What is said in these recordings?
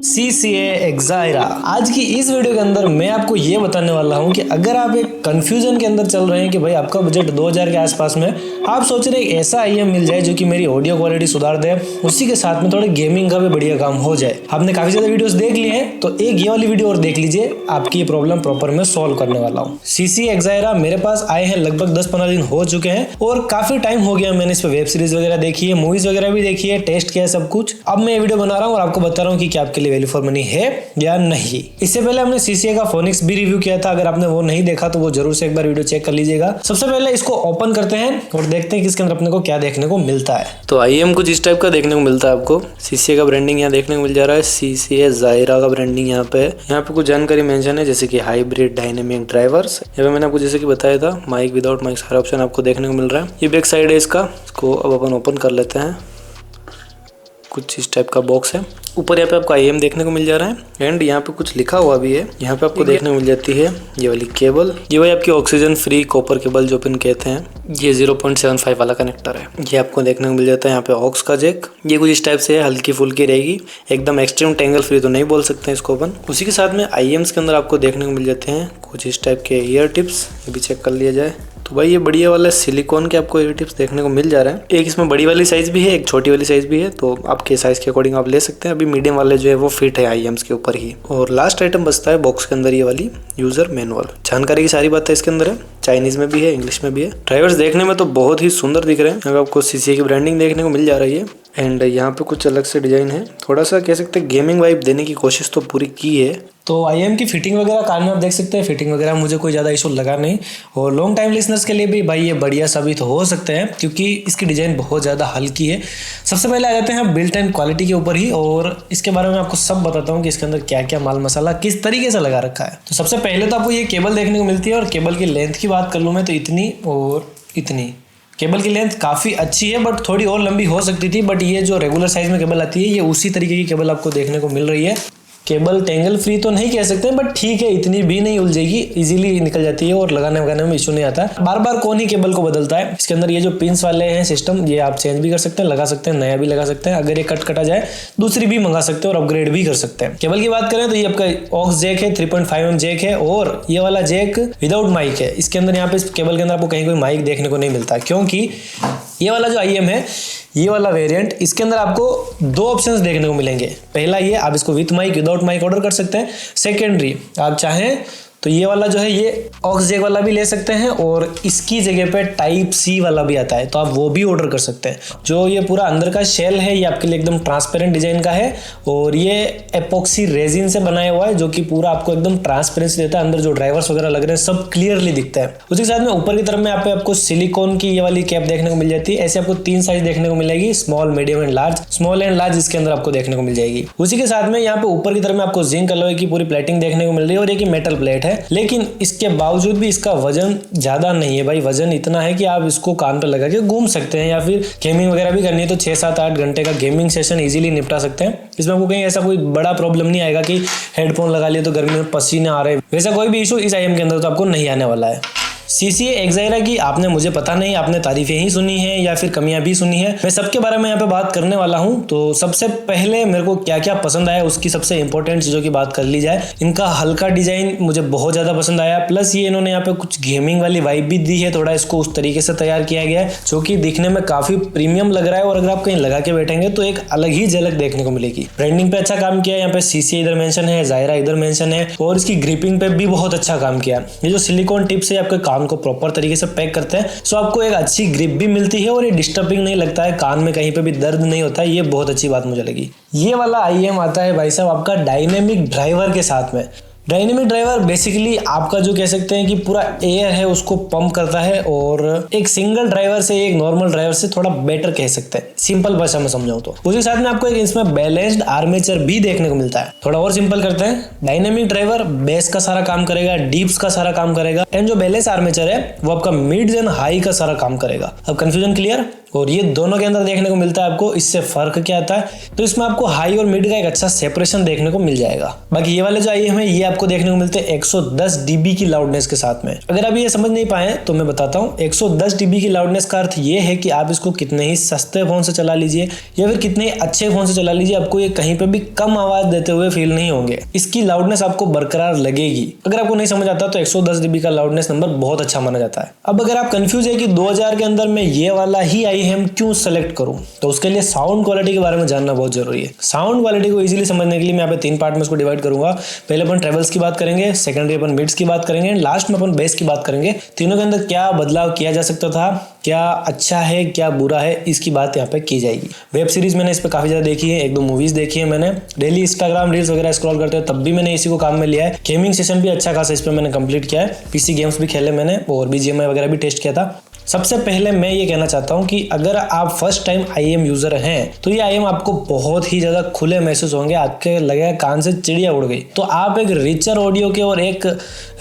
CCA एक्साइरा। आज की इस वीडियो के अंदर मैं आपको ये बताने वाला हूँ कि अगर आप एक कंफ्यूजन के अंदर चल रहे हैं कि भाई आपका बजट 2000 के आसपास में, आप सोच रहे हैं ऐसा IM मिल जाए जो कि मेरी ऑडियो क्वालिटी सुधार दे, उसी के साथ में थोड़े गेमिंग का भी बढ़िया काम हो जाए। आपने काफी ज्यादा वीडियोस देख लिए हैं तो एक ये वाली वीडियो और देख लीजिए, आपकी ये प्रॉब्लम प्रॉपर मैं सॉल्व करने वाला हूँ। CCA एक्साइरा मेरे पास आए हैं लगभग 10-15 दिन हो चुके हैं और काफी टाइम हो गया। मैंने इस पे वेब सीरीज वगैरह देखी है, मूवीज वगैरह भी देखी है, टेस्ट किया है सब कुछ। अब मैं ये वीडियो बना रहा हूँ और आपको बता रहा हूँ कि क्या आपके लिए वैल्यू फॉर मनी है या नहीं। इससे पहले हमने CCA का फोनिक्स भी रिव्यू किया था, अगर आपने वो नहीं देखा तो वो जरूर से एक बार वीडियो चेक कर लीजिएगा। सबसे पहले इसको ओपन करते हैं और देखते हैं कि इसके अंदर अपने को क्या देखने को मिलता है। तो IM कुछ इस टाइप का देखने को मिलता है आपको। CCA का ब्रांडिंग यहाँ देखने को मिल जा रहा है, CCA एक्साइरा का ब्रांडिंग यहाँ पे कुछ जानकारी मेंशन है जैसे कि हाइब्रिड डायनेमिक ड्राइवर्स। यहाँ पे मैंने आपको जैसे कि बताया था माइक विदाउट माइक सारा ऑप्शन आपको देखने को मिल रहा है। ये बैक साइड है इसका, इसको अब अपन ओपन कर लेते हैं। कुछ इस टाइप का बॉक्स है। ऊपर यहाँ पे आपको IM देखने को मिल जा रहा है एंड यहाँ पे कुछ लिखा हुआ भी है। यहाँ पे आपको देखने को मिल जाती है ये वाली केबल। ये भाई आपकी ऑक्सीजन फ्री कॉपर केबल जो अपन कहते हैं। ये 0.75 वाला कनेक्टर है, ये आपको देखने को मिल जाता है। यहाँ पे ऑक्स का जैक, ये कुछ इस टाइप से है, हल्की फुल्की रहेगी, एकदम एक्सट्रीम टेंगल फ्री तो नहीं बोल सकते हैं इसको अपन। उसी के साथ में IMs के अंदर आपको देखने को मिल जाते हैं कुछ इस टाइप के ईयर टिप्स, ये भी चेक कर लिया जाए तो भाई ये बढ़िया वाला सिलिकॉन के आपको ईयर टिप्स देखने को मिल जा रहा है। एक इसमें बड़ी वाली साइज भी है, एक छोटी वाली साइज भी है, तो आपके साइज के अकॉर्डिंग आप ले सकते हैं। अभी मीडियम वाले जो है वो फिट है IMs के ऊपर ही। और लास्ट आइटम बचता है बॉक्स के अंदर ये वाली यूजर मैनुअल। जानकारी की सारी बातें इसके अंदर है, चाइनीज में भी है, इंग्लिश में भी है। ड्राइवर्स देखने में तो बहुत ही सुंदर दिख रहे हैं। यहाँ आपको CCA की ब्रांडिंग देखने को मिल जा रही है एंड यहाँ पे कुछ अलग से डिजाइन है, थोड़ा सा कह सकते हैं गेमिंग वाइब देने की कोशिश तो पूरी की है। तो IM की फिटिंग वगैरह कार में आप देख सकते हैं, फिटिंग वगैरह मुझे कोई ज़्यादा इशू लगा नहीं। और लॉन्ग टाइम लिसनर्स के लिए भी भाई ये बढ़िया साबित हो सकते हैं क्योंकि इसकी डिज़ाइन बहुत ज़्यादा हल्की है। सबसे पहले आ जाते हैं बिल्ट इन क्वालिटी के ऊपर ही और इसके बारे में आपको सब बताता हूँ कि इसके अंदर क्या क्या माल मसाला किस तरीके से लगा रखा है। तो सबसे पहले तो आपको ये केबल देखने को मिलती है और केबल की लेंथ की बात कर लूँ मैं तो इतनी और इतनी। केबल की लेंथ काफ़ी अच्छी है बट थोड़ी और लंबी हो सकती थी, बट ये जो रेगुलर साइज में केबल आती है ये उसी तरीके की केबल आपको देखने को मिल रही है। केबल टेंगल फ्री तो नहीं कह सकते बट ठीक है, इतनी भी नहीं उलझेगी, इजीली निकल जाती है और लगाने वगाने में इशू नहीं आता है। बार बार कौन ही केबल को बदलता है। इसके अंदर ये जो पिंस वाले हैं सिस्टम, ये आप चेंज भी कर सकते हैं, लगा सकते हैं, नया भी लगा सकते हैं। अगर ये कटा जाए दूसरी भी मंगा सकते हैं और अपग्रेड भी कर सकते हैं। केबल की बात करें तो ये आपका ऑक्स जैक है, 3.5mm जैक है और ये वाला जैक विदाउट माइक है। इसके अंदर यहाँ पे इस केबल के अंदर आपको कहीं कोई माइक देखने को नहीं मिलता क्योंकि ये वाला जो IM है, ये वाला वेरिएंट, इसके अंदर आपको दो ऑप्शंस देखने को मिलेंगे। पहला ये आप इसको with mic without mic order कर सकते हैं। सेकेंडरी आप चाहें तो ये वाला जो है ये ऑक्स जैक वाला भी ले सकते हैं और इसकी जगह पे टाइप C वाला भी आता है तो आप वो भी ऑर्डर कर सकते हैं। जो ये पूरा अंदर का शेल है ये आपके लिए एकदम ट्रांसपेरेंट डिजाइन का है और ये एपॉक्सी रेजिन से बनाया हुआ है जो कि पूरा आपको एकदम ट्रांसपेरेंसी देता है। अंदर जो ड्राइवर्स वगैरह लग रहे हैं सब क्लियरली दिखता है। उसके साथ में ऊपर की तरफ में आपको सिलिकॉन की ये वाली कैप देखने को मिल जाती है। ऐसे आपको 3 साइज देखने को मिलेगी, small, medium and large. Small and large इसके अंदर आपको देखने को मिल जाएगी। उसी के साथ में यहाँ पे ऊपर की तरफ में आपको जिंक अलॉय की पूरी प्लेटिंग देखने को मिल रही है और एक मेटल प्लेट है, लेकिन इसके बावजूद भी इसका वजन ज्यादा नहीं है भाई। वजन इतना है कि आप इसको कान पे लगा के घूम सकते हैं या फिर गेमिंग वगैरह भी करनी है तो 6-7-8 घंटे का गेमिंग सेशन इजीली निपटा सकते हैं। इसमें आपको कहीं ऐसा कोई बड़ा प्रॉब्लम नहीं आएगा कि हेडफोन लगा लिए तो गर्मी में पसीने आ रहे हैं, वैसा कोई भी इशू इस IM के अंदर तो आपको नहीं आने वाला है। CCA एक्साइरा की आपने मुझे पता नहीं आपने तारीफें ही सुनी है या फिर कमियां भी सुनी है, मैं सबके बारे में यहाँ पे बात करने वाला हूँ। तो सबसे पहले मेरे को क्या क्या पसंद आया उसकी सबसे इंपॉर्टेंट चीजों की बात कर ली जाए। इनका हल्का डिजाइन मुझे बहुत ज्यादा पसंद आया, प्लस ये इन्होंने यहाँ पे कुछ गेमिंग वाली वाइब भी दी है, थोड़ा इसको उस तरीके से तैयार किया गया है जो कि दिखने में काफी प्रीमियम लग रहा है और अगर आप कहीं लगा के बैठेंगे तो एक अलग ही झलक देखने को मिलेगी। ब्रांडिंग पे अच्छा काम किया है, यहाँ पे CCA इधर मेंशन है, एक्साइरा इधर मेंशन है और इसकी ग्रिपिंग पे भी बहुत अच्छा काम किया। ये जो सिलिकॉन टिप्स है आपके कान को प्रॉपर तरीके से पैक करते हैं सो आपको एक अच्छी ग्रिप भी मिलती है और ये डिस्टर्बिंग नहीं लगता है, कान में कहीं पे भी दर्द नहीं होता है। ये बहुत अच्छी बात मुझे लगी। ये वाला IM आता है भाई साहब आपका डायनेमिक ड्राइवर के साथ में। डायनेमिक ड्राइवर बेसिकली आपका जो कह सकते हैं कि पूरा एयर है उसको पंप करता है और एक सिंगल ड्राइवर से एक नॉर्मल ड्राइवर से थोड़ा बेटर कह सकते हैं, सिंपल भाषा में समझाऊं तो। उसके साथ में आपको एक इसमें बैलेंस्ड आर्मेचर भी देखने को मिलता है। थोड़ा और सिंपल करते हैं, डायनेमिक ड्राइवर बेस का सारा काम करेगा, डीप्स का सारा काम करेगा एंड जो बैलेंस आर्मेचर है वो आपका मिड्स एंड हाई का सारा काम करेगा। अब कंफ्यूजन क्लियर? और ये दोनों के अंदर देखने को मिलता है आपको। इससे फर्क क्या आता है तो इसमें आपको हाई और मिड का एक अच्छा सेपरेशन देखने को मिल जाएगा। बाकी ये वाले जो IM है ये आपको आपको देखने को मिलते हैं 110 dB की लाउडनेस के साथ में। अगर आप ये समझ नहीं पाए तो मैं बताता हूँ। 110 dB की लाउडनेस का अर्थ ये है कि आप इसको कितने ही सस्ते फोन से चला लीजिए या फिर कितने ही अच्छे फोन से चला लीजिए, आपको ये कहीं पे भी कम आवाज देते हुए फील नहीं होंगे। इसकी लाउडनेस आपको बरकरार लगेगी। अगर आपको नहीं समझ आता तो 110 dB का लाउडनेस नंबर बहुत अच्छा माना जाता है। अब अगर आप कंफ्यूज है कि 2000 के अंदर मैं ये वाला ही IEM क्यों सेलेक्ट करूं, तो उसके लिए साउंड क्वालिटी के बारे में जानना बहुत जरूरी है। साउंड क्वालिटी को इजीली समझने के लिए मैं यहाँ पे 3 पार्ट में इसको डिवाइड करूंगा। पहले अपन ट्रेवल्स की बात करेंगे, सेकेंडरी अपन मिड्स की बात करेंगे, लास्ट में अपन बेस की बात करेंगे। तीनों के अंदर क्या बदलाव किया जा सकता था, क्या अच्छा है क्या बुरा है, इसकी बात यहाँ पे की जाएगी। वेब सीरीज मैंने इस पे काफी ज्यादा देखी है, 1-2 मूवीज देखी है मैंने। डेली इंस्टाग्राम रील्स वगैरह स्क्रॉल करते हैं तब भी मैंने इसी को काम में लिया है। गेमिंग सेशन भी अच्छा खासा इस पे मैंने कंप्लीट किया है। पीसी गेम्स भी खेले मैंने और BGMI वगैरह भी टेस्ट किया था। सबसे पहले मैं ये कहना चाहता हूँ कि अगर आप फर्स्ट टाइम IEM यूजर हैं तो ये IEM आपको बहुत ही ज्यादा खुले महसूस होंगे, आपके लगेगा कान से चिड़िया उड़ गई। तो आप एक रिचर ऑडियो के और एक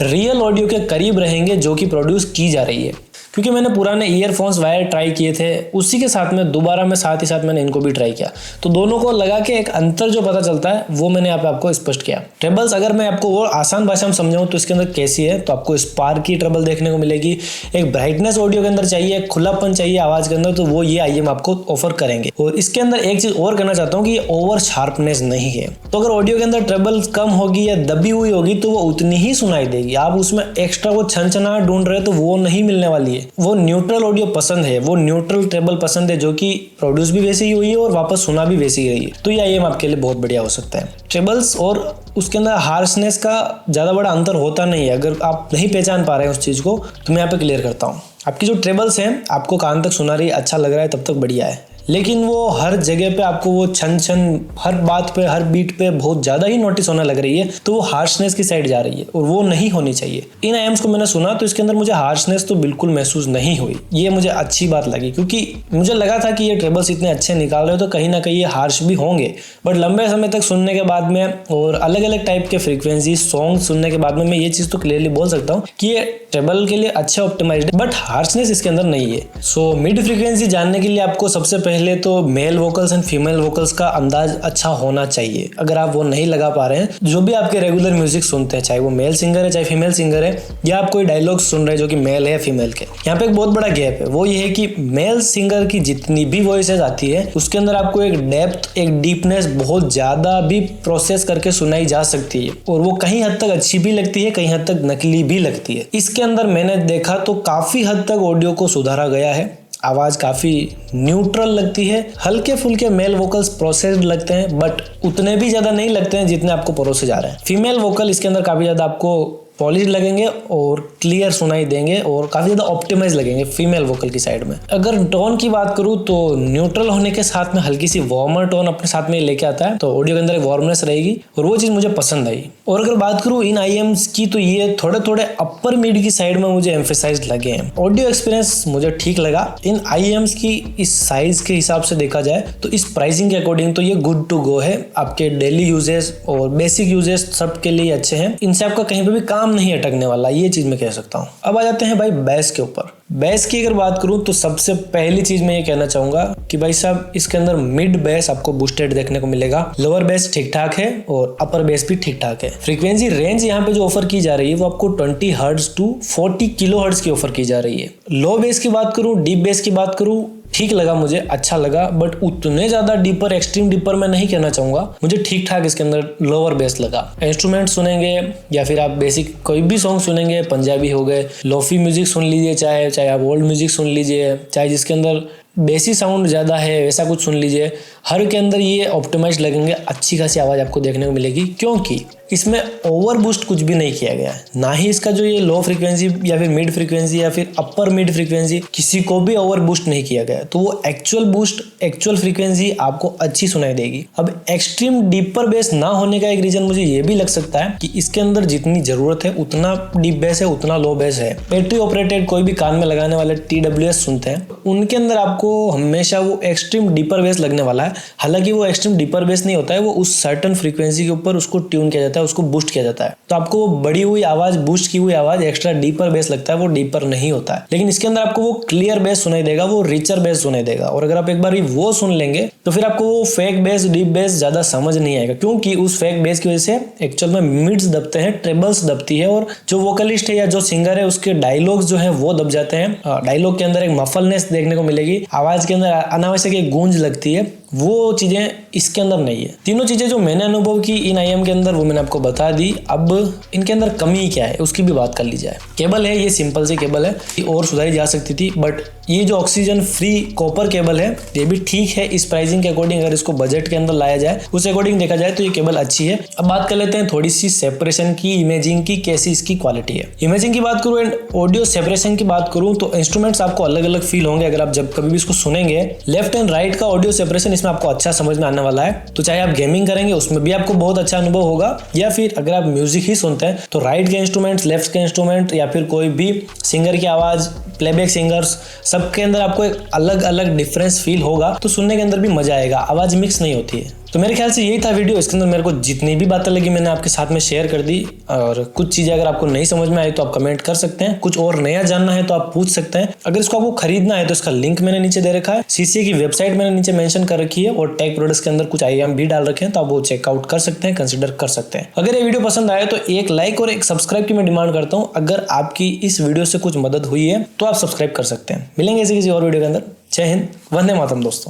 रियल ऑडियो के करीब रहेंगे जो कि प्रोड्यूस की जा रही है। क्योंकि मैंने पुराने ईयरफोन्स वायर ट्राई किए थे, उसी के साथ में दोबारा मैं साथ ही साथ मैंने इनको भी ट्राई किया, तो दोनों को लगा के एक अंतर जो पता चलता है वो मैंने यहाँ पे आपको स्पष्ट किया। ट्रेबल्स अगर मैं आपको वो आसान भाषा में समझाऊं तो इसके अंदर कैसी है, तो आपको स्पार्क की ट्रेबल देखने को मिलेगी। एक ब्राइटनेस ऑडियो के अंदर चाहिए, खुलापन चाहिए आवाज के अंदर, तो वो ये IEM आपको ऑफर करेंगे। और इसके अंदर एक चीज और कहना चाहता हूँ कि ये ओवर शार्पनेस नहीं है। तो अगर ऑडियो के अंदर ट्रेबल कम होगी या दबी हुई होगी तो वो उतनी ही सुनाई देगी। आप उसमें एक्स्ट्रा वो छनछनाहट ढूंढ रहे तो वो नहीं मिलने वाली है। वो न्यूट्रल ऑडियो पसंद है, वो न्यूट्रल ट्रेबल पसंद है जो कि प्रोड्यूस भी वैसे ही हुई है और वापस सुना भी वैसे ही रही है। तो ये IEM आपके लिए बहुत बढ़िया हो सकता है। ट्रेबल्स और उसके अंदर हार्शनेस का ज्यादा बड़ा अंतर होता नहीं है। अगर आप नहीं पहचान पा रहे हैं उस चीज को तो मैं यहाँ पे क्लियर करता हूँ। आपकी जो ट्रेबल्स हैं आपको कान तक सुना रही है, अच्छा लग रहा है, तब तक बढ़िया है। लेकिन वो हर जगह पे आपको वो छन छन हर बात पे हर बीट पे बहुत ज्यादा ही नोटिस होने लग रही है, तो वो हार्शनेस की साइड जा रही है और वो नहीं होनी चाहिए। इन IEMs को मैंने सुना तो इसके अंदर मुझे हार्शनेस तो बिल्कुल महसूस नहीं हुई। ये मुझे अच्छी बात लगी क्योंकि मुझे लगा था कि ये ट्रेबल्स इतने अच्छे निकाल रहे हो तो कहीं ना कहीं ये हार्श भी होंगे। बट लंबे समय तक सुनने के बाद में और अलग अलग टाइप के फ्रीक्वेंसी सॉन्ग सुनने के बाद में मैं ये चीज तो क्लियरली बोल सकता हूँ कि ये ट्रेबल के लिए अच्छा ऑप्टिमाइज्ड है, बट हार्शनेस इसके अंदर नहीं है। सो मिड फ्रीक्वेंसी जानने के लिए आपको सबसे पहले तो male vocals and female vocals का अंदाज अच्छा होना चाहिए। अगर आप वो नहीं लगा पा रहे हैं, जो भी आपके रेगुलर म्यूजिक सुनते हैं, चाहे वो मेल सिंगर है चाहे फीमेल सिंगर है, या आप कोई डायलॉग सुन रहे हैं जो कि मेल है फीमेल के, यहाँ पे एक बहुत बड़ा गैप है। वो ये है कि मेल सिंगर की जितनी भी वॉइसेज आती है उसके अंदर आपको एक डेप्थ एक डीपनेस बहुत ज्यादा भी प्रोसेस करके सुनाई जा सकती है और वो कहीं हद तक अच्छी भी लगती है, कहीं हद तक नकली भी लगती है। इसके अंदर मैंने देखा तो काफी हद तक ऑडियो को सुधारा गया है। आवाज काफी न्यूट्रल लगती है, हल्के फुल्के मेल वोकल्स प्रोसेस्ड लगते हैं बट उतने भी ज्यादा नहीं लगते हैं जितने आपको परोसे जा रहे हैं। फीमेल वोकल इसके अंदर काफी ज्यादा आपको पॉलिश लगेंगे और क्लियर सुनाई देंगे और काफी ज्यादा ऑप्टिमाइज लगेंगे फीमेल वोकल की साइड में। अगर टोन की बात करूं तो न्यूट्रल होने के साथ में हल्की सी वार्मर टोन अपने साथ में लेके आता है, तो ऑडियो के अंदर एक वार्मनेस रहेगी और वो चीज मुझे पसंद आई। और अगर बात करूं इन IEMs की तो ये थोड़े थोड़े अपर मिड की साइड में मुझे एम्फेसाइज लगे हैं। ऑडियो एक्सपीरियंस मुझे ठीक लगा। इन IEMs की इस साइज के हिसाब से देखा जाए तो इस प्राइसिंग के अकॉर्डिंग तो ये गुड टू गो है। आपके डेली यूजेस और बेसिक यूजेस सब के लिए अच्छे हैं। इनसे आपका कहीं पे भी काम नहीं अटकने वाला, ये चीज मैं कह सकता हूँ। अब आ जाते हैं भाई बेस के ऊपर। बेस की अगर बात करूं तो सबसे पहली चीज मैं ये कहना चाहूंगा कि भाई साहब इसके अंदर मिड बेस आपको बूस्टेड देखने को मिलेगा, लोअर बेस ठीक ठाक है और अपर बेस भी ठीक ठाक है। फ्रीक्वेंसी रेंज यहाँ पे जो ऑफर की जा रही है वो आपको 20 हर्ट्ज टू 40 किलो हर्ट्ज की ऑफर की जा रही है। लो बेस की बात करूं, डीप बेस की बात करूं, ठीक लगा मुझे, अच्छा लगा, बट उतने ज्यादा डीपर एक्सट्रीम डीपर मैं नहीं कहना चाहूंगा। मुझे ठीक ठाक इसके अंदर लोअर बेस लगा। इंस्ट्रूमेंट सुनेंगे या फिर आप बेसिक कोई भी सॉन्ग सुनेंगे, पंजाबी हो गए, लोफी म्यूजिक सुन लीजिए, चाहे आप ओल्ड म्यूजिक सुन लीजिए, चाहे जिसके अंदर बेसी साउंड ज्यादा है वैसा कुछ सुन लीजिए, हर के अंदर ये ऑप्टिमाइज लगेंगे। अच्छी खासी आवाज आपको देखने को मिलेगी क्योंकि इसमें ओवर बूस्ट कुछ भी नहीं किया गया है। ना ही इसका जो ये लो फ्रीक्वेंसी या फिर मिड फ्रीक्वेंसी या फिर अपर मिड फ्रीक्वेंसी किसी को भी ओवर बूस्ट नहीं किया गया है। तो वो एक्चुअल बूस्ट एक्चुअल फ्रीक्वेंसी आपको अच्छी सुनाई देगी। अब एक्सट्रीम डीपर बेस ना होने का एक रीजन मुझे ये भी लग सकता है कि इसके अंदर जितनी जरूरत है उतना डीप बेस है, उतना लो बेस है। बैटरी ऑपरेटेड कोई भी कान में लगाने वाले TWS सुनते हैं, उनके अंदर आपको हमेशा वो एक्सट्रीम डीपर बेस लगने वाला है। हालांकि वो एक्सट्रीम डीपर बेस नहीं होता है, वो उस सर्टन फ्रीक्वेंसी के ऊपर उसको ट्यून किया जाता है, उसको बूस्ट किया जाता है। तो आपको वो बढ़ी हुई आवाज, बूस्ट की हुई आवाज एक्स्ट्रा डीपर बेस लगता है, वो डीपर नहीं होता है। लेकिन इसके अंदर आपको वो क्लियर बेस सुनाई देगा, वो रिचर बेस सुनाई देगा। और अगर आप एक बार वो सुन लेंगे तो फिर आपको वो फेक बेस, डीप बेस ज्यादा समझ नहीं आएगा, क्योंकि उस फेक बेस की वजह से एक्चुअल में मिड्स दबते हैं, ट्रेबल्स दबती है, और जो वोकलिस्ट है या जो सिंगर है उसके डायलॉग्स जो है वो दब जाते हैं। डायलॉग के अंदर एक मफलनेस देखने को मिलेगी, आवाज के अंदर अनावश्यक एक गूंज लगती है, वो चीजें इसके अंदर नहीं है। तीनों चीजें जो मैंने अनुभव की इन IEM के अंदर वो मैंने आपको बता दी। अब इनके अंदर कमी क्या है उसकी भी बात कर ली जाए। केबल है, ये सिंपल सी केबल है, और सुधारी जा सकती थी, बट ये जो ऑक्सीजन फ्री कॉपर केबल है ये भी ठीक है इस प्राइसिंग के अकॉर्डिंग। अगर इसको बजट के अंदर लाया जाए, उस अकॉर्डिंग देखा जाए तो ये केबल अच्छी है। अब बात कर लेते हैं थोड़ी सी सेपरेशन की, इमेजिंग की, कैसी इसकी क्वालिटी है। इमेजिंग की बात करूं एंड ऑडियो सेपरेशन की बात करूं तो इंस्ट्रूमेंट्स आपको अलग अलग फील होंगे अगर आप जब कभी भी इसको सुनेंगे। लेफ्ट एंड राइट का ऑडियो सेपरेशन इसमें आपको अच्छा समझ में आने वाला है। तो चाहे आप गेमिंग करेंगे उसमें भी आपको बहुत अच्छा अनुभव होगा, या फिर अगर आप म्यूजिक ही सुनते हैं तो राइट के इंस्ट्रूमेंट्स, लेफ्ट के इंस्ट्रूमेंट, या फिर कोई भी सिंगर की आवाज, प्लेबैक सिंगर्स, सबके अंदर आपको एक अलग अलग डिफरेंस फील होगा। तो सुनने के अंदर भी मजा आएगा, आवाज मिक्स नहीं होती है। तो मेरे ख्याल से यही था वीडियो। इसके अंदर मेरे को जितनी भी बातें लगी मैंने आपके साथ में शेयर कर दी। और कुछ चीजें अगर आपको नहीं समझ में आई तो आप कमेंट कर सकते हैं, कुछ और नया जानना है तो आप पूछ सकते हैं। अगर इसको आपको खरीदना है तो इसका लिंक मैंने नीचे दे रखा है, CCA की वेबसाइट मैंने नीचे मेंशन कर रखी है, और टेक प्रोडक्ट्स के अंदर कुछ IEM भी डाल रखे हैं, तो आप वो चेकआउट कर सकते हैं, कंसिडर कर सकते हैं। अगर ये वीडियो पसंद आए तो एक लाइक और एक सब्सक्राइब की मैं डिमांड करता हूँ। अगर आपकी इस वीडियो से कुछ मदद हुई है तो आप सब्सक्राइब कर सकते हैं। मिलेंगे ऐसे किसी और वीडियो के अंदर। जय हिंद, वंदे मातरम दोस्तों।